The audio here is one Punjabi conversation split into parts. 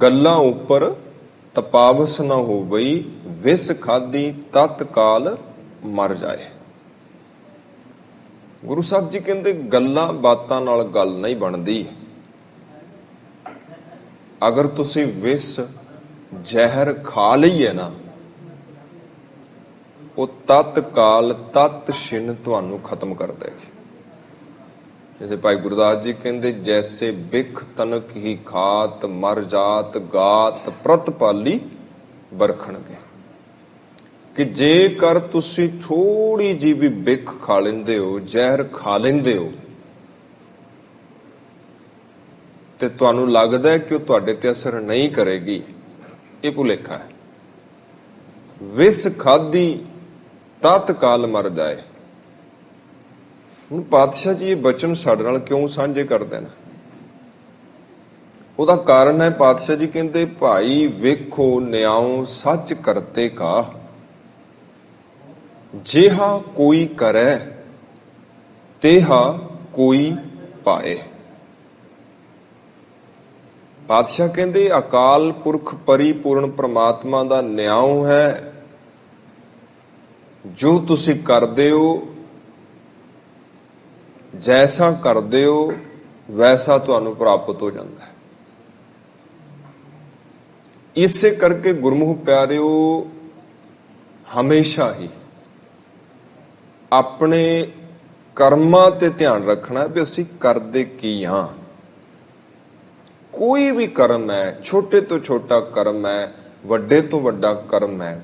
ਗੱਲਾਂ ਉੱਪਰ ਤਪਾਵਸ ਨਾ ਹੋਵਈ, ਵਿਸ ਖਾਦੀ ਤਤਕਾਲ ਮਰ ਜਾਏ। ਗੁਰੂ ਸਾਹਿਬ ਜੀ ਕਹਿੰਦੇ ਗੱਲਾਂ ਬਾਤਾਂ ਨਾਲ ਗੱਲ ਨਹੀਂ ਬਣਦੀ। ਅਗਰ ਤੁਸੀਂ ਵਿਸ ਜ਼ਹਿਰ ਖਾ ਲਈ ਹੈ ਨਾ, ਉਹ ਤਤਕਾਲ ਤਤ ਛਿਨ ਤੁਹਾਨੂੰ ਖਤਮ ਕਰ ਦੇਗੀ। ਜੈਸੇ ਭਾਈ ਗੁਰਦਾਸ ਜੀ ਕਹਿੰਦੇ, ਜੈਸੇ ਬਿਖ ਤਨਕ ਹੀ ਖਾਤ, ਮਰ ਜਾਤ ਗਾਤ ਪ੍ਰਤਪਾਲੀ ਬਰਖਣਗੇ। ਕਿ ਜੇਕਰ ਤੁਸੀਂ ਥੋੜੀ ਜਿਹੀ ਵੀ ਬਿਖ ਖਾ ਲੈਂਦੇ ਹੋ, ਜ਼ਹਿਰ ਖਾ ਲੈਂਦੇ ਹੋ, ਤੇ ਤੁਹਾਨੂੰ ਲੱਗਦਾ ਹੈ ਕਿ ਉਹ ਤੁਹਾਡੇ ਤੇ ਅਸਰ ਨਹੀਂ ਕਰੇਗੀ, ਇਹ ਭੁਲੇਖਾ ਹੈ। ਵਿਸ ਖਾਦੀ ਤਤਕਾਲ ਮਰ ਜਾਏ। ਹੁਣ ਪਾਤਸ਼ਾਹ ਜੀ ਇਹ ਬਚਨ ਸਾਡੇ ਨਾਲ ਕਿਉਂ ਸਾਂਝੇ ਕਰਦੇ ਨੇ? ਉਹਦਾ ਕਾਰਨ ਹੈ, ਪਾਤਸ਼ਾਹ ਜੀ ਕਹਿੰਦੇ, ਭਾਈ ਵੇਖੋ ਨਿਆਉ ਸੱਚ ਕਰਤੇ ਕਾ, ਜਿਹਾ ਕੋਈ ਕਰੈ ਤੇਹਾ ਕੋਈ ਪਾਏ। ਪਾਤਸ਼ਾਹ ਕਹਿੰਦੇ ਅਕਾਲ ਪੁਰਖ ਪਰਿਪੂਰਨ ਪ੍ਰਮਾਤਮਾ ਦਾ ਨਿਆਉ ਹੈ, ਜੋ ਤੁਸੀਂ ਕਰਦੇ ਹੋ, ਜੈਸਾ ਕਰਦੇ ਹੋ ਵੈਸਾ ਤੁਹਾਨੂੰ ਪ੍ਰਾਪਤ ਹੋ ਜਾਂਦਾ ਹੈ। ਇਸੇ ਕਰਕੇ ਗੁਰਮੁਖ ਪਿਆਰਿਓ, ਹਮੇਸ਼ਾ ਹੀ ਆਪਣੇ ਕਰਮਾਂ ਤੇ ਧਿਆਨ ਰੱਖਣਾ ਵੀ ਅਸੀਂ ਕਰਦੇ ਕੀ ਹਾਂ। ਕੋਈ ਵੀ ਕਰਮ ਹੈ, ਛੋਟੇ ਤੋਂ ਛੋਟਾ ਕਰਮ ਹੈ, ਵੱਡੇ ਤੋਂ ਵੱਡਾ ਕਰਮ ਹੈ,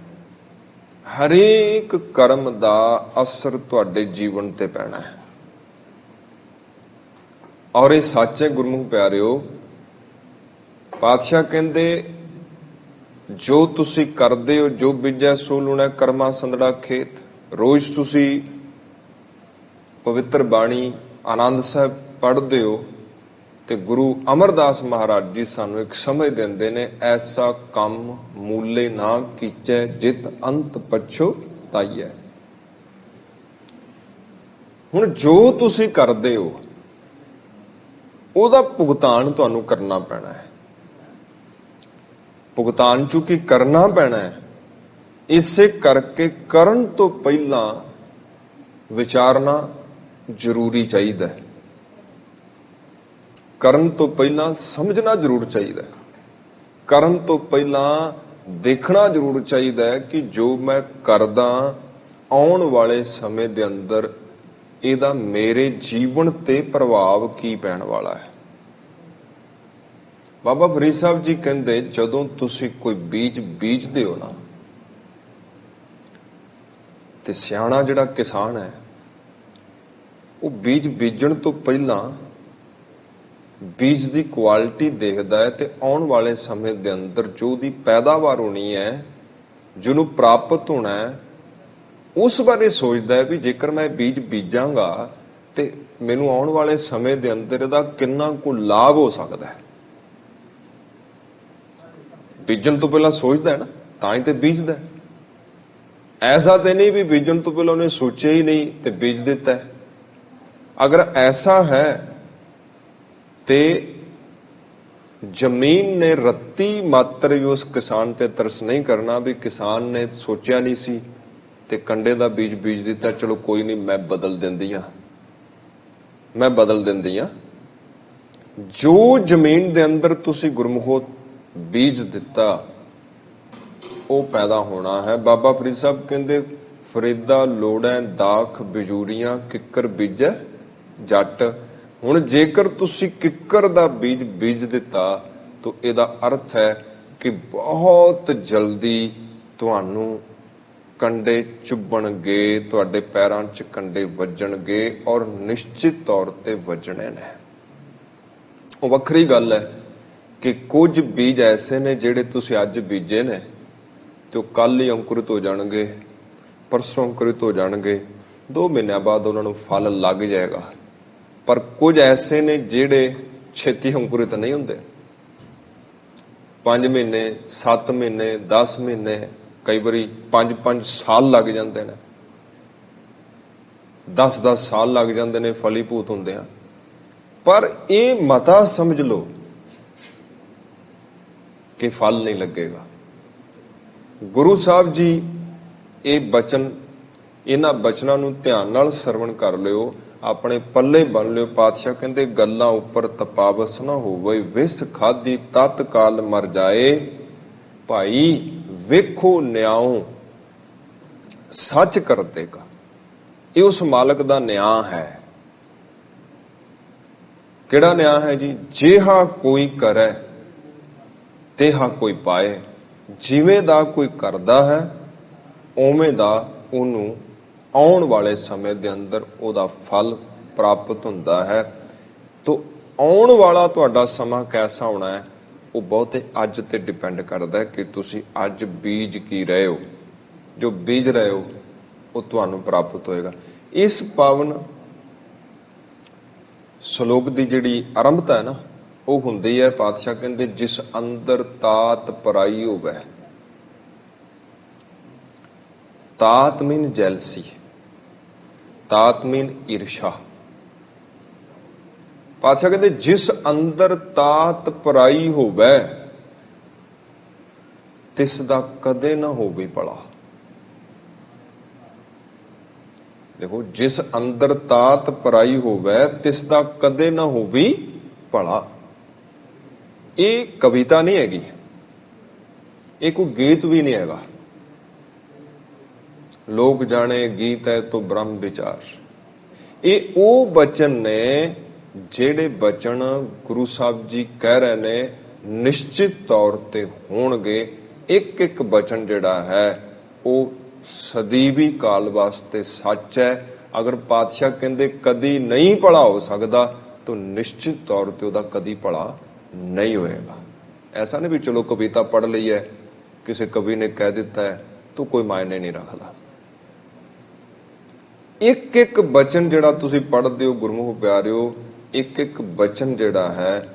ਹਰੇਕ ਕਰਮ ਦਾ ਅਸਰ ਤੁਹਾਡੇ ਜੀਵਨ ਤੇ ਪੈਣਾ ਹੈ। ਔਰ ਇਹ ਸੱਚ ਹੈ ਗੁਰਮੁਖ ਪਿਆਰਿਓ। ਪਾਤਸ਼ਾਹ ਕਹਿੰਦੇ ਜੋ ਤੁਸੀਂ ਕਰਦੇ ਹੋ, ਜੋ ਬੀਜੈ ਸੋ ਲੂਣਾ, ਕਰਮਾ ਸੰਦੜਾ ਖੇਤ। ਰੋਜ਼ ਤੁਸੀਂ ਪਵਿੱਤਰ ਬਾਣੀ ਆਨੰਦ ਸਾਹਿਬ ਪੜ੍ਹਦੇ ਹੋ, ਤੇ ਗੁਰੂ ਅਮਰਦਾਸ ਮਹਾਰਾਜ ਜੀ ਸਾਨੂੰ ਇੱਕ ਸਮਝ ਦਿੰਦੇ ਨੇ, ਐਸਾ ਕੰਮ ਮੂਲੇ ਨਾ ਕੀਚੈ, ਜਿਤ ਅੰਤ ਪਛੁਤਾਈਐ। ਹੁਣ ਜੋ ਤੁਸੀਂ ਕਰਦੇ ਹੋ ਉਹਦਾ ਭੁਗਤਾਨ ਤੁਹਾਨੂੰ ਕਰਨਾ ਪੈਣਾ ਹੈ। ਭੁਗਤਾਨ ਚੂੰਕਿ ਕਰਨਾ ਪੈਣਾ ਹੈ, ਇਸੇ ਕਰਕੇ ਕਰਨ ਤੋਂ ਪਹਿਲਾਂ ਵਿਚਾਰਨਾ ਜ਼ਰੂਰੀ ਚਾਹੀਦਾ ਹੈ। ਕਰਨ ਤੋਂ ਪਹਿਲਾਂ ਸਮਝਣਾ ਜ਼ਰੂਰ ਚਾਹੀਦਾ ਹੈ। ਕਰਨ ਤੋਂ ਪਹਿਲਾਂ ਦੇਖਣਾ ਜ਼ਰੂਰ ਚਾਹੀਦਾ ਹੈ ਕਿ ਜੋ ਮੈਂ ਕਰਦਾ ਆਉਣ ਵਾਲੇ ਸਮੇਂ ਦੇ ਅੰਦਰ ਇਹਦਾ ਮੇਰੇ ਜੀਵਨ ਤੇ ਪ੍ਰਭਾਵ ਕੀ ਪੈਣ ਵਾਲਾ ਹੈ। ਬਾਬਾ ਫਰੀਦ ਸਾਹਿਬ ਜੀ ਕਹਿੰਦੇ, ਜਦੋਂ ਤੁਸੀਂ ਕੋਈ ਬੀਜ ਬੀਜਦੇ ਹੋ ਨਾ, ਤੇ ਸਿਆਣਾ ਜਿਹੜਾ ਕਿਸਾਨ ਹੈ, ਉਹ ਬੀਜ ਬੀਜਣ ਤੋਂ ਪਹਿਲਾਂ ਬੀਜ ਦੀ ਕੁਆਲਿਟੀ ਦੇਖਦਾ ਹੈ, ਤੇ ਆਉਣ ਵਾਲੇ ਸਮੇਂ ਦੇ ਅੰਦਰ ਜੋ ਉਹਦੀ ਪੈਦਾਵਾਰ ਹੋਣੀ ਹੈ, ਜਿਹਨੂੰ ਪ੍ਰਾਪਤ ਹੋਣਾ ਹੈ, ਉਸ ਬਾਰੇ ਸੋਚਦਾ ਹੈ ਵੀ ਜੇਕਰ ਮੈਂ ਬੀਜ ਬੀਜਾਂਗਾ ਤੇ ਮੈਨੂੰ ਆਉਣ ਵਾਲੇ ਸਮੇਂ ਦੇ ਅੰਦਰ ਇਹਦਾ ਕਿੰਨਾ ਕੁ ਲਾਭ ਹੋ ਸਕਦਾ ਹੈ। ਬੀਜਣ ਤੋਂ ਪਹਿਲਾਂ ਸੋਚਦਾ ਹੈ ਨਾ, ਤਾਂ ਹੀ ਤੇ ਬੀਜਦਾ ਹੈ। ਐਸਾ ਤੇ ਨਹੀਂ ਵੀ ਬੀਜਣ ਤੋਂ ਪਹਿਲਾਂ ਉਹਨੇ ਸੋਚਿਆ ਹੀ ਨਹੀਂ ਤੇ ਬੀਜ ਦਿੱਤਾ ਹੈ। ਅਗਰ ਐਸਾ ਹੈ ਤੇ ਜ਼ਮੀਨ ਨੇ ਰੱਤੀ ਮਾਤਰ ਵੀ ਉਸ ਕਿਸਾਨ ਤੇ ਤਰਸ ਨਹੀਂ ਕਰਨਾ ਵੀ ਕਿਸਾਨ ਨੇ ਸੋਚਿਆ ਨਹੀਂ ਸੀ ਤੇ ਕੰਡੇ ਦਾ ਬੀਜ ਬੀਜ ਦਿੱਤਾ, ਚਲੋ ਕੋਈ ਨਹੀਂ, ਮੈਂ ਬਦਲ ਦਿੰਦੀ ਆ। ਜੋ ਜ਼ਮੀਨ ਦੇ ਅੰਦਰ ਤੁਸੀਂ ਗੁਰਮੁਖੋ ਬੀਜ ਦਿੱਤਾ, ਉਹ ਪੈਦਾ ਹੋਣਾ ਹੈ। ਬਾਬਾ ਫਰੀਦ ਸਾਹਿਬ ਕਹਿੰਦੇ, ਫਰੀਦਾ ਲੋੜੈ ਦਾਖ ਬਿਜੂਰੀਆਂ, ਕਿੱਕਰ ਬੀਜੈ ਜੱਟ। ਹੁਣ ਜੇਕਰ ਤੁਸੀਂ ਕਿੱਕਰ ਦਾ ਬੀਜ ਬੀਜ ਦਿੱਤਾ, ਤਾਂ ਇਹਦਾ ਅਰਥ ਹੈ ਕਿ ਬਹੁਤ ਜਲਦੀ ਤੁਹਾਨੂੰ ਕੰਡੇ ਚੁੱਭਣਗੇ, ਤੁਹਾਡੇ ਪੈਰਾਂ 'ਚ ਕੰਡੇ ਵੱਜਣਗੇ, ਔਰ ਨਿਸ਼ਚਿਤ ਤੌਰ ਤੇ ਵੱਜਣੇ ਨੇ। ਉਹ ਵੱਖਰੀ ਗੱਲ ਹੈ ਕਿ ਕੁਝ ਬੀਜ ਐਸੇ ਨੇ ਜਿਹੜੇ ਤੁਸੀਂ ਅੱਜ ਬੀਜੇ ਨੇ ਤੇ ਉਹ ਕੱਲ ਹੀ ਅੰਕੁਰਿਤ ਹੋ ਜਾਣਗੇ, ਪਰਸੋਂ ਅੰਕੁਰਿਤ ਹੋ ਜਾਣਗੇ, 2 ਮਹੀਨਿਆਂ ਬਾਅਦ ਉਹਨਾਂ ਨੂੰ ਫਲ ਲੱਗ ਜਾਏਗਾ। ਪਰ ਕੁਝ ਐਸੇ ਨੇ ਜਿਹੜੇ ਛੇਤੀ ਅੰਕੁਰਿਤ ਨਹੀਂ ਹੁੰਦੇ। 5 ਮਹੀਨੇ, 7 ਮਹੀਨੇ, 10 ਮਹੀਨੇ, ਕਈ ਵਾਰੀ 5-5 ਸਾਲ ਲੱਗ ਜਾਂਦੇ ਨੇ, 10-10 ਸਾਲ ਲੱਗ ਜਾਂਦੇ ਨੇ ਫਲੀਭੂਤ ਹੁੰਦੇ ਆ। ਪਰ ਇਹ ਮਤਾ ਸਮਝ ਲਓ ਕਿ ਫਲ ਨਹੀਂ ਲੱਗੇਗਾ। ਗੁਰੂ ਸਾਹਿਬ ਜੀ ਇਹ ਬਚਨ, ਇਹਨਾਂ ਬਚਨਾਂ ਨੂੰ ਧਿਆਨ ਨਾਲ ਸਰਵਣ ਕਰ ਲਿਓ, ਆਪਣੇ ਪੱਲੇ ਬੰਨ ਲਿਓ। ਪਾਤਸ਼ਾਹ ਕਹਿੰਦੇ ਗੱਲਾਂ ਉੱਪਰ ਤਪਾਵਸ ਨਾ ਹੋਵੇ, ਵਿਸ ਖਾਦੀ ਤਤਕਾਲ ਮਰ ਜਾਏ, ਭਾਈ ਵੇਖੋ ਨਿਆਉ ਸੱਚ ਕਰਤੇਗਾ। ਇਹ ਉਸ ਮਾਲਕ ਦਾ ਨਿਆਂ ਹੈ। ਕਿਹੜਾ ਨਿਆਂ ਹੈ ਜੀ? ਜਿਹਾ ਕੋਈ ਕਰੇ ਤੇਹਾ ਕੋਈ ਪਾਏ। ਜਿਵੇਂ ਦਾ ਕੋਈ ਕਰਦਾ ਹੈ ਉਵੇਂ ਦਾ ਉਹਨੂੰ ਆਉਣ ਵਾਲੇ ਸਮੇਂ ਦੇ ਅੰਦਰ ਉਹਦਾ ਫਲ ਪ੍ਰਾਪਤ ਹੁੰਦਾ ਹੈ। ਤੋ ਆਉਣ ਵਾਲਾ ਤੁਹਾਡਾ ਸਮਾਂ ਕੈਸਾ ਹੋਣਾ ਹੈ, ਉਹ ਬਹੁਤੇ ਅੱਜ ਤੇ ਡਿਪੈਂਡ ਕਰਦਾ ਹੈ ਕਿ ਤੁਸੀਂ ਅੱਜ ਬੀਜ ਕੀ ਰਹੇ ਹੋ। ਜੋ ਬੀਜ ਰਹੇ ਹੋ ਉਹ ਤੁਹਾਨੂੰ ਪ੍ਰਾਪਤ ਹੋਏਗਾ। ਇਸ ਪਾਵਨ ਸ਼ਲੋਕ ਦੀ ਜਿਹੜੀ ਆਰੰਭਤਾ ਹੈ ਨਾ, ਉਹ ਹੁੰਦੀ ਹੈ, ਪਾਤਸ਼ਾਹ ਕਹਿੰਦੇ ਜਿਸ ਅੰਦਰ ਤਾਤ ਪਰਾਈ ਹੋਵੇ। ਤਾਤ ਮੀਨ ਜੈਲਸੀ, ਤਾਤ ਮੀਨ ਈਰਸ਼ਾ। ਪਾਤਸ਼ਾਹ ਕਹਿੰਦੇ ਜਿਸ ਅੰਦਰ ਤਾਤ ਪਰਾਈ ਹੋਵੇ ਤਿਸ ਦਾ ਕਦੇ ਨਾ ਹੋਵੇ ਭਲਾ। ਦੇਖੋ, ਜਿਸ ਅੰਦਰ ਤਾਤ ਪਰਾਈ ਹੋਵੇ ਤਿਸ ਦਾ ਕਦੇ ਨਾ ਹੋਵੇ ਭਲਾ। ਇਹ ਕਵਿਤਾ ਨਹੀਂ ਹੈਗੀ, ਇਹ ਕੋਈ ਗੀਤ ਵੀ ਨਹੀਂ ਹੈਗਾ। ਲੋਕ ਜਾਣੇ ਗੀਤ ਹੈ ਤੋ ਬ੍ਰਹਮ ਵਿਚਾਰ। ਇਹ ਉਹ ਬਚਨ ਨੇ ਜਿਹੜੇ ਬਚਨ ਗੁਰੂ ਸਾਹਿਬ ਜੀ ਕਹਿ ਰਹੇ ਨੇ ਨਿਸ਼ਚਿਤ ਤੌਰ ਤੇ ਹੋਣਗੇ। ਇੱਕ ਇੱਕ ਬਚਨ ਜਿਹੜਾ ਹੈ ਉਹ ਸਦੀਵੀ ਕਾਲ ਵਾਸਤੇ ਸੱਚ ਹੈ। ਅਗਰ ਪਾਤਸ਼ਾਹ ਕਹਿੰਦੇ ਕਦੀ ਨਹੀਂ ਭਲਾ ਹੋ ਸਕਦਾ ਤਾਂ ਨਿਸ਼ਚਿਤ ਤੌਰ ਤੇ ਉਹਦਾ ਕਦੀ ਭਲਾ ਨਹੀਂ ਹੋਏਗਾ। ਐਸਾ ਨਹੀਂ ਵੀ ਚਲੋ ਕਵਿਤਾ ਪੜ੍ਹ ਲਈ ਹੈ, ਕਿਸੇ ਕਵੀ ਨੇ ਕਹਿ ਦਿੱਤਾ ਹੈ ਤਾਂ ਕੋਈ ਮਾਇਨੇ ਨਹੀਂ ਰੱਖਦਾ। ਇੱਕ ਇੱਕ ਬਚਨ ਜਿਹੜਾ ਤੁਸੀਂ ਪੜ੍ਹਦੇ ਹੋ ਗੁਰਮੁਖ ਪਿਆਰਿਓ, ਇੱਕ ਇੱਕ ਬਚਨ ਜਿਹੜਾ ਹੈ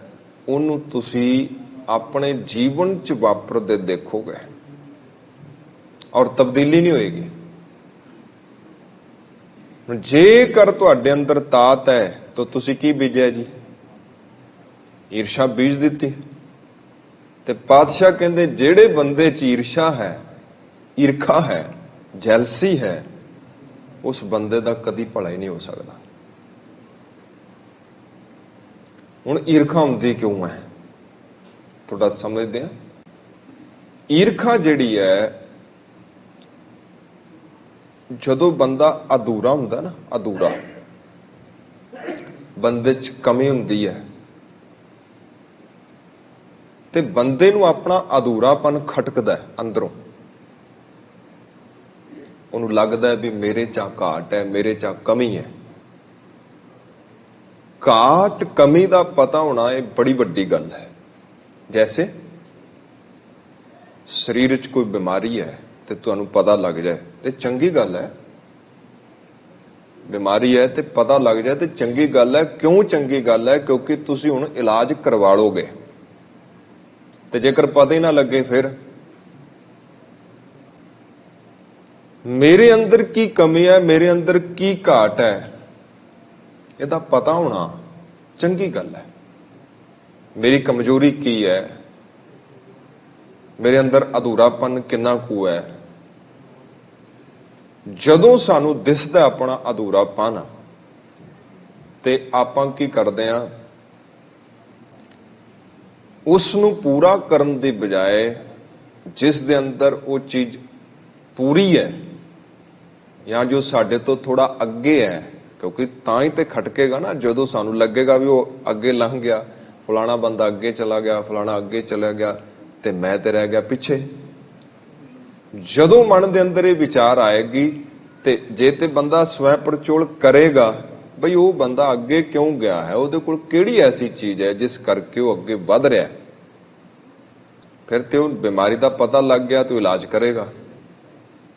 ਉਹਨੂੰ ਤੁਸੀਂ ਆਪਣੇ ਜੀਵਨ 'ਚ ਵਾਪਰਦੇ ਦੇਖੋਗੇ ਔਰ ਤਬਦੀਲੀ ਨਹੀਂ ਹੋਏਗੀ। ਜੇਕਰ ਤੁਹਾਡੇ ਅੰਦਰ ਤਾਤ ਹੈ ਤਾਂ ਤੁਸੀਂ ਕੀ ਬੀਜਿਆ ਜੀ? ਈਰਸ਼ਾ ਬੀਜ ਦਿੱਤੀ। ਤੇ ਪਾਤਸ਼ਾਹ ਕਹਿੰਦੇ ਜਿਹੜੇ ਬੰਦੇ 'ਚ ਈਰਸ਼ਾ ਹੈ, ਈਰਖਾ ਹੈ, ਜੈਲਸੀ ਹੈ, ਉਸ ਬੰਦੇ ਦਾ ਕਦੀ ਭਲਾ ਹੀ ਨਹੀਂ ਹੋ ਸਕਦਾ। ਹੁਣ ਈਰਖਾ ਹੁੰਦੀ ਕਿਉਂ ਹੈ? ਥੋੜਾ ਸਮਝਦੇ ਆ। ਈਰਖਾ ਜਿਹੜੀ ਹੈ, ਜਦੋਂ ਬੰਦਾ ਅਧੂਰਾ ਹੁੰਦਾ ਨਾ, ਅਧੂਰਾ ਬੰਦੇ 'ਚ ਕਮੀ ਹੁੰਦੀ ਹੈ ਤੇ ਬੰਦੇ ਨੂੰ ਆਪਣਾ ਅਧੂਰਾਪਨ ਖਟਕਦਾ ਅੰਦਰੋਂ। ਉਹਨੂੰ ਲੱਗਦਾ ਹੈ ਵੀ ਮੇਰੇ 'ਚ ਘਾਟ ਹੈ, ਮੇਰੇ 'ਚ ਕਮੀ ਹੈ। ਘਾਟ ਕਮੀ ਦਾ ਪਤਾ ਹੋਣਾ ਇਹ ਬੜੀ ਵੱਡੀ ਗੱਲ ਹੈ। ਜੈਸੇ ਸਰੀਰ 'ਚ ਕੋਈ ਬਿਮਾਰੀ ਹੈ ਤੇ ਤੁਹਾਨੂੰ ਪਤਾ ਲੱਗ ਜਾਏ ਤੇ ਚੰਗੀ ਗੱਲ ਹੈ। ਬਿਮਾਰੀ ਹੈ ਤੇ ਪਤਾ ਲੱਗ ਜਾਏ ਤੇ ਚੰਗੀ ਗੱਲ ਹੈ। ਕਿਉਂ ਚੰਗੀ ਗੱਲ ਹੈ? ਕਿਉਂਕਿ ਤੁਸੀਂ ਹੁਣ ਇਲਾਜ ਕਰਵਾ ਲੋਗੇ। ਤੇ ਜੇਕਰ ਪਤਾ ਹੀ ਨਾ ਲੱਗੇ ਫਿਰ ਮੇਰੇ ਅੰਦਰ ਕੀ ਕਮੀ ਹੈ, ਮੇਰੇ ਅੰਦਰ ਕੀ ਘਾਟ ਹੈ, ਇਹਦਾ ਪਤਾ ਹੋਣਾ ਚੰਗੀ ਗੱਲ ਹੈ। ਮੇਰੀ ਕਮਜ਼ੋਰੀ ਕੀ ਹੈ, ਮੇਰੇ ਅੰਦਰ ਅਧੂਰਾਪਨ ਕਿੰਨਾ ਕੁ ਹੈ। ਜਦੋਂ ਸਾਨੂੰ ਦਿਸਦਾ ਆਪਣਾ ਅਧੂਰਾਪਨ ਤੇ ਆਪਾਂ ਕੀ ਕਰਦੇ ਆ? ਉਸ ਨੂੰ ਪੂਰਾ ਕਰਨ ਦੀ ਬਜਾਏ ਜਿਸ ਦੇ ਅੰਦਰ ਉਹ ਚੀਜ਼ ਪੂਰੀ ਹੈ ਜਾਂ ਜੋ ਸਾਡੇ ਤੋਂ ਥੋੜਾ ਅੱਗੇ ਹੈ, ਕਿਉਂਕਿ ਤਾਂ ਹੀ ਤੇ ਖਟਕੇਗਾ ਨਾ ਜਦੋਂ ਸਾਨੂੰ ਲੱਗੇਗਾ ਵੀ ਉਹ ਅੱਗੇ ਲੰਘ ਗਿਆ, ਫਲਾਣਾ ਬੰਦਾ ਅੱਗੇ ਚਲਾ ਗਿਆ, ਫਲਾਣਾ ਅੱਗੇ ਚਲਾ ਗਿਆ ਤੇ ਮੈਂ ਤੇ ਰਹਿ ਗਿਆ ਪਿੱਛੇ। ਜਦੋਂ ਮਨ ਦੇ ਅੰਦਰ ਇਹ ਵਿਚਾਰ ਆਏਗੀ ਤੇ ਜੇ ਤੇ ਬੰਦਾ ਸਵੈ ਪਰਚੋਲ ਕਰੇਗਾ ਬਈ ਉਹ ਬੰਦਾ ਅੱਗੇ ਕਿਉਂ ਗਿਆ ਹੈ, ਉਹਦੇ ਕੋਲ ਕਿਹੜੀ ਐਸੀ ਚੀਜ਼ ਹੈ ਜਿਸ ਕਰਕੇ ਉਹ ਅੱਗੇ ਵੱਧ ਰਿਹਾ, ਫਿਰ ਤੇ ਉਹ ਬਿਮਾਰੀ ਦਾ ਪਤਾ ਲੱਗ ਗਿਆ ਤੇ ਉਹ ਇਲਾਜ ਕਰੇਗਾ।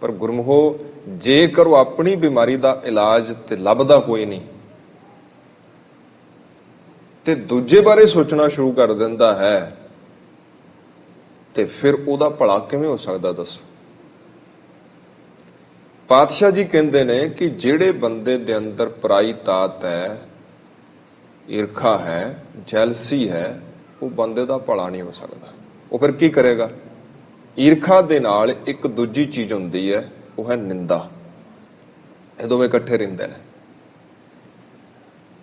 ਪਰ ਗੁਰਮੁਖੋ, ਜੇਕਰ ਉਹ ਆਪਣੀ ਬਿਮਾਰੀ ਦਾ ਇਲਾਜ ਤੇ ਲੱਭਦਾ ਕੋਈ ਨਹੀਂ ਤੇ ਦੂਜੇ ਬਾਰੇ ਸੋਚਣਾ ਸ਼ੁਰੂ ਕਰ ਦਿੰਦਾ ਹੈ ਤੇ ਫਿਰ ਉਹਦਾ ਭਲਾ ਕਿਵੇਂ ਹੋ ਸਕਦਾ ਦੱਸੋ? ਪਾਤਸ਼ਾਹ ਜੀ ਕਹਿੰਦੇ ਨੇ ਕਿ ਜਿਹੜੇ ਬੰਦੇ ਦੇ ਅੰਦਰ ਪਰਾਈ ਤਾਤ ਹੈ, ਈਰਖਾ ਹੈ, ਜੈਲਸੀ ਹੈ, ਉਹ ਬੰਦੇ ਦਾ ਭਲਾ ਨਹੀਂ ਹੋ ਸਕਦਾ। ਉਹ ਫਿਰ ਕੀ ਕਰੇਗਾ? ਈਰਖਾ ਦੇ ਨਾਲ ਇੱਕ ਦੂਜੀ ਚੀਜ਼ ਹੁੰਦੀ ਹੈ, ਉਹ ਹੈ ਨਿੰਦਾ। ਇਹ ਦੋਵੇਂ ਇਕੱਠੇ ਰਹਿੰਦੇ ਨੇ।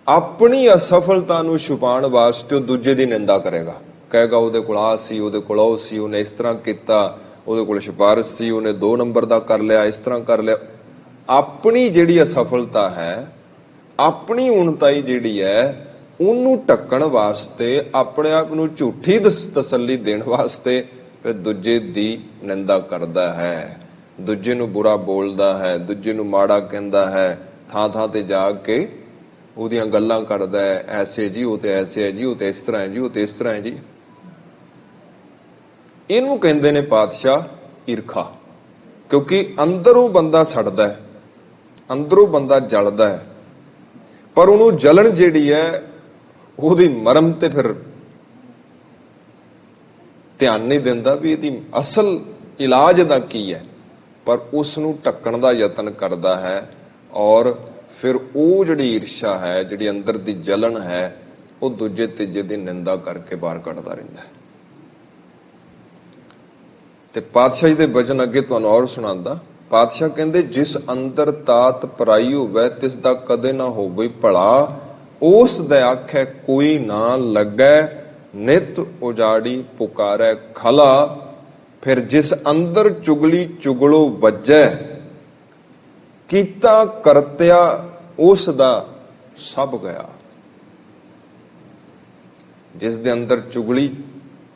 ਆਪਣੀ ਅਸਫਲਤਾ ਨੂੰ ਛੁਪਾਉਣ ਵਾਸਤੇ ਉਹ ਦੂਜੇ ਦੀ ਨਿੰਦਾ ਕਰੇਗਾ, ਕਹੇਗਾ ਉਹਦੇ ਕੋਲ ਆ ਸੀ, ਉਹਦੇ ਕੋਲ ਉਹ ਸੀ, ਉਹਨੇ ਇਸ ਤਰ੍ਹਾਂ ਕੀਤਾ, ਉਹਦੇ ਕੋਲ ਸਿਫਾਰਿਸ਼ ਸੀ, ਉਹਨੇ 2 ਨੰਬਰ ਦਾ ਕਰ ਲਿਆ, ਇਸ ਤਰ੍ਹਾਂ ਕਰ ਲਿਆ। ਆਪਣੀ ਜਿਹੜੀ ਅਸਫਲਤਾ ਹੈ, ਆਪਣੀ ਉਣਤਾਈ ਜਿਹੜੀ ਹੈ, ਉਹਨੂੰ ਢੱਕਣ ਵਾਸਤੇ, ਆਪਣੇ ਆਪ ਨੂੰ ਝੂਠੀ ਤਸੱਲੀ ਦੇਣ ਵਾਸਤੇ ਫਿਰ ਦੂਜੇ ਦੀ ਨਿੰਦਾ ਕਰਦਾ ਹੈ, ਦੂਜੇ ਨੂੰ ਬੁਰਾ ਬੋਲਦਾ ਹੈ, ਦੂਜੇ ਨੂੰ ਮਾੜਾ ਕਹਿੰਦਾ ਹੈ, ਥਾਂ ਥਾਂ ਤੇ ਜਾ ਕੇ ਉਹਦੀਆਂ ਗੱਲਾਂ ਕਰਦਾ ਹੈ, ਐਸੇ ਜੀ, ਉਹ ਤੇ ਐਸੇ ਹੈ ਜੀ, ਉਹ ਤੇ ਇਸ ਤਰ੍ਹਾਂ ਹੈ ਜੀ, ਉਹ ਤੇ ਇਸ ਤਰ੍ਹਾਂ ਹੈ ਜੀ। ਇਹਨੂੰ ਕਹਿੰਦੇ ਨੇ ਪਾਤਸ਼ਾਹ ਈਰਖਾ, ਕਿਉਂਕਿ ਅੰਦਰੋਂ ਬੰਦਾ ਸੜਦਾ ਹੈ, ਅੰਦਰੋਂ ਬੰਦਾ ਜਲਦਾ ਹੈ, ਪਰ ਉਹਨੂੰ ਜਲਣ ਜਿਹੜੀ ਹੈ ਉਹਦੀ ਮਰਮ ਤੇ ਫਿਰ ਧਿਆਨ ਨਹੀਂ ਦਿੰਦਾ ਵੀ ਇਹਦੀ ਅਸਲ ਇਲਾਜ ਦਾ ਕੀ ਹੈ, ਪਰ ਉਸ ਨੂੰ ਢੱਕਣ ਦਾ ਯਤਨ ਕਰਦਾ ਹੈ। ਔਰ ਫਿਰ ਉਹ ਜਿਹੜੀ ਈਰਸ਼ਾ ਹੈ, ਜਿਹੜੀ ਅੰਦਰ ਦੀ ਜਲਨ ਹੈ, ਉਹ ਦੂਜੇ ਤੀਜੇ ਦੀ ਨਿੰਦਾ ਕਰਕੇ ਬਾਹਰ ਕੱਢਦਾ ਰਹਿੰਦਾ ਹੈ। ਤੇ ਪਾਤਸ਼ਾਹ ਜੀ ਦੇ ਬਚਨ ਅੱਗੇ ਤੁਹਾਨੂੰ ਔਰ ਸੁਣਾਉਂਦਾ। ਪਾਤਸ਼ਾਹ ਕਹਿੰਦੇ, ਜਿਸ ਅੰਦਰ ਤਾਤ ਪਰਾਈ ਹੋਵੇ ਤਿਸ ਦਾ ਕਦੇ ਨਾ ਹੋਵੇ ਭਲਾ, ਉਸ ਦੇ ਆਖੇ ਕੋਈ ਨਾ ਲੱਗੈ, ਨਿਤ ਉਜਾੜੀ ਪੁਕਾਰੈ ਖਲਾ। ਫਿਰ ਜਿਸ ਅੰਦਰ ਚੁਗਲੀ ਚੁਗਲੋ ਵੱਜੈ, ਕੀਤਾ ਕਰਤਿਆ ਉਸ ਦਾ ਸਭ ਗਿਆ। ਜਿਸ ਦੇ ਅੰਦਰ ਚੁਗਲੀ,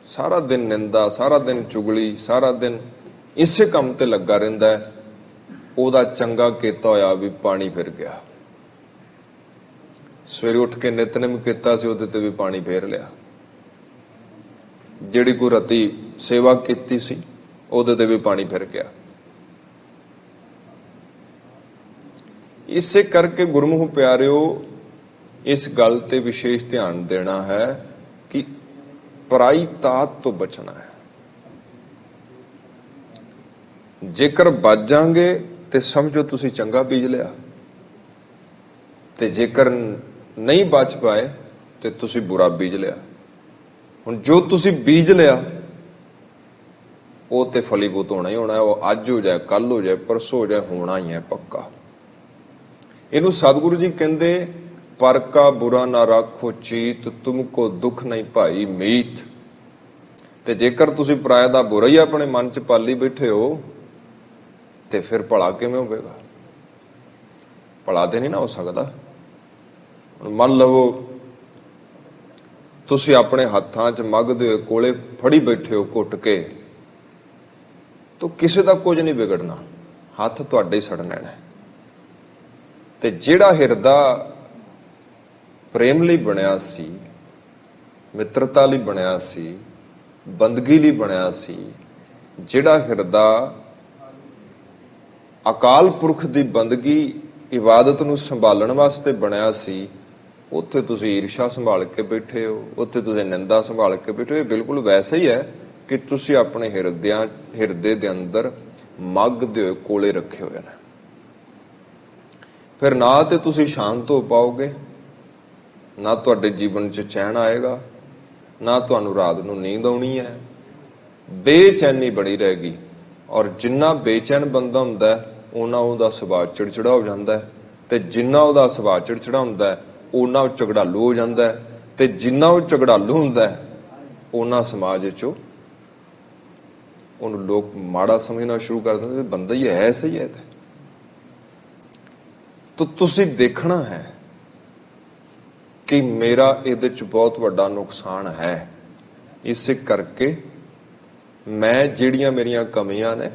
ਸਾਰਾ ਦਿਨ ਨਿੰਦਾ, ਸਾਰਾ ਦਿਨ ਚੁਗਲੀ, ਸਾਰਾ ਦਿਨ ਇਸੇ ਕੰਮ ਤੇ ਲੱਗਾ ਰਹਿੰਦਾ ਹੈ, ਉਹਦਾ ਚੰਗਾ ਕੀਤਾ ਹੋਇਆ ਵੀ ਪਾਣੀ ਫਿਰ ਗਿਆ। ਸਵੇਰੇ ਉੱਠ ਕੇ ਨਿਤਨੇਮ ਕੀਤਾ ਸੀ, ਉਹਦੇ ਤੇ ਵੀ ਪਾਣੀ ਫੇਰ ਲਿਆ। ਜਿਹੜੀ ਕੋਈ ਰਾਤੀ ਸੇਵਾ ਕੀਤੀ ਸੀ, ਉਹਦੇ ਤੇ ਵੀ ਪਾਣੀ ਫਿਰ ਗਿਆ। ਇਸੇ ਕਰਕੇ ਗੁਰਮੁਖ ਪਿਆਰਿਓ, ਇਸ ਗੱਲ ਤੇ ਵਿਸ਼ੇਸ਼ ਧਿਆਨ ਦੇਣਾ ਹੈ ਕਿ ਪਰਾਈ ਤਾਤ ਤੋਂ ਬਚਣਾ ਹੈ। ਜੇਕਰ ਬਚ ਜਾਓਗੇ ਤੇ ਸਮਝੋ ਤੁਸੀਂ ਚੰਗਾ ਬੀਜ ਲਿਆ, ਤੇ ਜੇਕਰ ਨਹੀਂ ਬਚ ਪਾਏ ਤੇ ਤੁਸੀਂ ਬੁਰਾ ਬੀਜ ਲਿਆ। ਹੁਣ ਜੋ ਤੁਸੀਂ ਬੀਜ ਲਿਆ ਉਹ ਤੇ ਫਲੀਭੂਤ ਹੋਣਾ ਹੀ ਹੋਣਾ ਹੈ। ਉਹ ਅੱਜ ਹੋ ਜਾਏ, ਕੱਲ ਹੋ ਜਾਏ, ਪਰਸੋਂ ਹੋ ਜਾਏ, ਹੋਣਾ ਹੀ ਹੈ ਪੱਕਾ। ਇਹਨੂੰ ਸਤਿਗੁਰੂ ਜੀ ਕਹਿੰਦੇ, ਪਰ ਕਾ ਬੁਰਾ ਨਾ ਰਾਖੋ ਚੀਤ, ਤੁਮਕੋ ਦੁੱਖ ਨਹੀਂ ਭਾਈ ਮੀਤ। ਤੇ ਜੇਕਰ ਤੁਸੀਂ ਪਰਾਇਆ ਦਾ ਬੁਰਾ ਹੀ ਆਪਣੇ ਮਨ ਚ ਪਾਲੀ ਬੈਠੇ ਹੋ, ਤੇ ਫਿਰ ਭਲਾ ਕਿਵੇਂ ਹੋਵੇਗਾ? ਭਲਾ ਤੇ ਨਹੀਂ ਨਾ ਹੋ ਸਕਦਾ। ਮੰਨ ਲਵੋ ਤੁਸੀਂ ਆਪਣੇ ਹੱਥਾਂ 'ਚ ਮੱਗ ਦੇ ਹੋਏ ਕੋਲੇ ਫੜੀ ਬੈਠੇ ਹੋ ਘੁੱਟ ਕੇ, ਤਾਂ ਕਿਸੇ ਦਾ ਕੁਝ ਨਹੀਂ ਵਿਗੜਨਾ, ਹੱਥ ਤੁਹਾਡੇ ਹੀ ਸੜਨੇ ਨੇ। ਤੇ ਜਿਹੜਾ ਹਿਰਦਾ ਪ੍ਰੇਮ ਲਈ ਬਣਿਆ ਸੀ, ਮਿੱਤਰਤਾ ਲਈ ਬਣਿਆ ਸੀ, ਬੰਦਗੀ ਲਈ ਬਣਿਆ ਸੀ, ਜਿਹੜਾ ਹਿਰਦਾ ਅਕਾਲ ਪੁਰਖ ਦੀ ਬੰਦਗੀ ਇਬਾਦਤ ਨੂੰ ਸੰਭਾਲਣ ਵਾਸਤੇ ਬਣਿਆ ਸੀ, ਉੱਥੇ ਤੁਸੀਂ ਈਰਸ਼ਾ ਸੰਭਾਲ ਕੇ ਬੈਠੇ ਹੋ, ਉੱਥੇ ਤੁਸੀਂ ਨਿੰਦਾ ਸੰਭਾਲ ਕੇ ਬੈਠੇ ਹੋ। ਇਹ ਬਿਲਕੁਲ ਵੈਸਾ ਹੀ ਹੈ ਕਿ ਤੁਸੀਂ ਆਪਣੇ ਹਿਰਦੇ ਦੇ ਅੰਦਰ ਮੱਗ ਦੇ ਹੋਏ ਕੋਲੇ ਰੱਖੇ ਹੋਏ ਨੇ। ਫਿਰ ਨਾ ਤੇ ਤੁਸੀਂ ਸ਼ਾਂਤ ਹੋ ਪਾਓਗੇ, ਨਾ ਤੁਹਾਡੇ ਜੀਵਨ 'ਚ ਚੈਨ ਆਏਗਾ, ਨਾ ਤੁਹਾਨੂੰ ਰਾਤ ਨੂੰ ਨੀਂਦ ਆਉਣੀ ਹੈ। ਬੇਚੈਨੀ ਬਣੀ ਰਹੇਗੀ। ਔਰ ਜਿੰਨਾ ਬੇਚੈਨ ਬੰਦਾ ਹੁੰਦਾ ਹੈ, ਉਹਨਾਂ ਉਹਦਾ ਸੁਭਾਅ ਚਿੜਚਿੜਾ ਹੋ ਜਾਂਦਾ ਹੈ, ਤੇ ਜਿੰਨਾ ਉਹਦਾ ਸੁਭਾਅ ਚਿੜਚਿੜਾ ਹੁੰਦਾ ਹੈ, ਉਹਨਾਂ ਉਹ ਝਗੜਾਲੂ ਹੋ ਜਾਂਦਾ ਹੈ, ਤੇ ਜਿੰਨਾ ਉਹ ਝਗੜਾਲੂ ਹੁੰਦਾ ਹੈ, ਉਹਨਾਂ ਸਮਾਜ ਵਿੱਚੋਂ ਉਹਨੂੰ ਲੋਕ ਮਾੜਾ ਸਮਝਣਾ ਸ਼ੁਰੂ ਕਰ ਦਿੰਦੇ, ਬੰਦਾ ਹੀ ਹੈ, ਸਹੀ ਹੈ। ਤਾਂ ਤੁਸੀਂ ਦੇਖਣਾ ਹੈ ਕਿ ਮੇਰਾ ਇਹਦੇ 'ਚ ਬਹੁਤ ਵੱਡਾ ਨੁਕਸਾਨ ਹੈ। ਇਸੇ ਕਰਕੇ ਮੈਂ ਜਿਹੜੀਆਂ ਮੇਰੀਆਂ ਕਮੀਆਂ ਨੇ,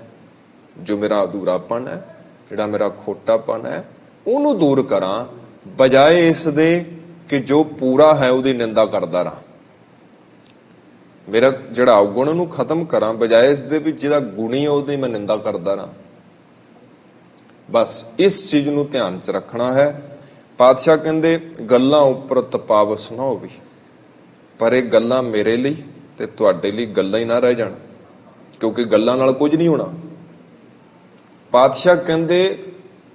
ਜੋ ਮੇਰਾ ਅਧੂਰਾਪਨ ਹੈ, ਜਿਹੜਾ ਮੇਰਾ ਖੋਟਾਪਨ ਹੈ, ਉਹਨੂੰ ਦੂਰ ਕਰਾਂ, ਬਜਾਏ ਇਸ ਦੇ ਕਿ ਜੋ ਪੂਰਾ ਹੈ ਉਹਦੀ ਨਿੰਦਾ ਕਰਦਾ ਰਹਾਂ। ਮੇਰਾ ਜਿਹੜਾ ਔਗੁਣ ਉਹਨੂੰ ਖਤਮ ਕਰਾਂ, ਬਜਾਏ ਇਸ ਦੇ ਵੀ ਜਿਹੜਾ ਗੁਣੀ ਹੈ ਉਹਦੀ ਮੈਂ ਨਿੰਦਾ ਕਰਦਾ ਰਹਾਂ। ਬਸ ਇਸ ਚੀਜ਼ ਨੂੰ ਧਿਆਨ 'ਚ ਰੱਖਣਾ ਹੈ। ਪਾਤਸ਼ਾਹ ਕਹਿੰਦੇ, ਗੱਲਾਂ ਉੱਪਰ ਤਪਾਵਸ ਨਾ ਹੋਵੇ, ਪਰ ਇਹ ਗੱਲਾਂ ਮੇਰੇ ਲਈ ਤੇ ਤੁਹਾਡੇ ਲਈ ਗੱਲਾਂ ਹੀ ਨਾ ਰਹਿ ਜਾਣ, ਕਿਉਂਕਿ ਗੱਲਾਂ ਨਾਲ ਕੁਝ ਨਹੀਂ ਹੋਣਾ। ਪਾਤਸ਼ਾਹ ਕਹਿੰਦੇ,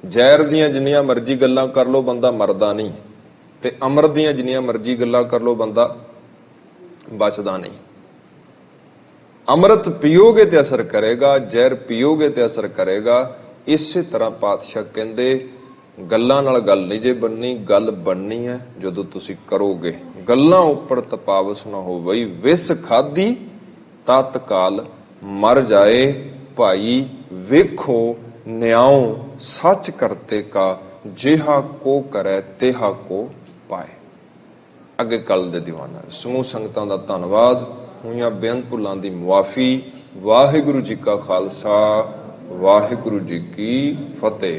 ਜ਼ਹਿਰ ਦੀਆਂ ਜਿੰਨੀਆਂ ਮਰਜ਼ੀ ਗੱਲਾਂ ਕਰ ਲੋ, ਬੰਦਾ ਮਰਦਾ ਨਹੀਂ, ਤੇ ਅੰਮ੍ਰਿਤ ਦੀਆਂ ਜਿੰਨੀਆਂ ਮਰਜ਼ੀ ਗੱਲਾਂ ਕਰ ਲੋ, ਬੰਦਾ ਬਚਦਾ ਨਹੀਂ। ਅੰਮ੍ਰਿਤ ਪੀਓਗੇ ਤੇ ਅਸਰ ਕਰੇਗਾ, ਜ਼ਹਿਰ ਪੀਓਗੇ ਤੇ ਅਸਰ ਕਰੇਗਾ। ਇਸੇ ਤਰ੍ਹਾਂ ਪਾਤਸ਼ਾਹ ਕਹਿੰਦੇ ਗੱਲਾਂ ਨਾਲ ਗੱਲ ਨਹੀਂ ਜੇ ਬਣਨੀ, ਗੱਲ ਬਣਨੀ ਹੈ ਜਦੋਂ ਤੁਸੀਂ ਕਰੋਗੇ। ਗੱਲਾਂ ਉੱਪਰ ਤਪਾਵਸ ਨਾ ਹੋ ਬਈ, ਵਿਸ ਖਾਦੀ ਤਤਕਾਲ ਮਰ ਜਾਏ ਭਾਈ, ਵੇਖੋ ਨਿਆਉ ਸੱਚ ਕਰਤੇ ਕਾ, ਜਿਹਾ ਕੋ ਕਰੈ ਤਿਹਾ ਕੋ ਪਾਏ। ਅੱਗੇ ਕੱਲ ਦੇ ਦੀਵਾਨਾਂ। ਸਮੂਹ ਸੰਗਤਾਂ ਦਾ ਧੰਨਵਾਦ, ਹੋਈਆਂ ਬੇਅੰਤ ਭੁੱਲਾਂ ਦੀ ਮੁਆਫੀ। ਵਾਹਿਗੁਰੂ ਜੀ ਕਾ ਖਾਲਸਾ, ਵਾਹਿਗੁਰੂ ਜੀ ਕੀ ਫਤਿਹ।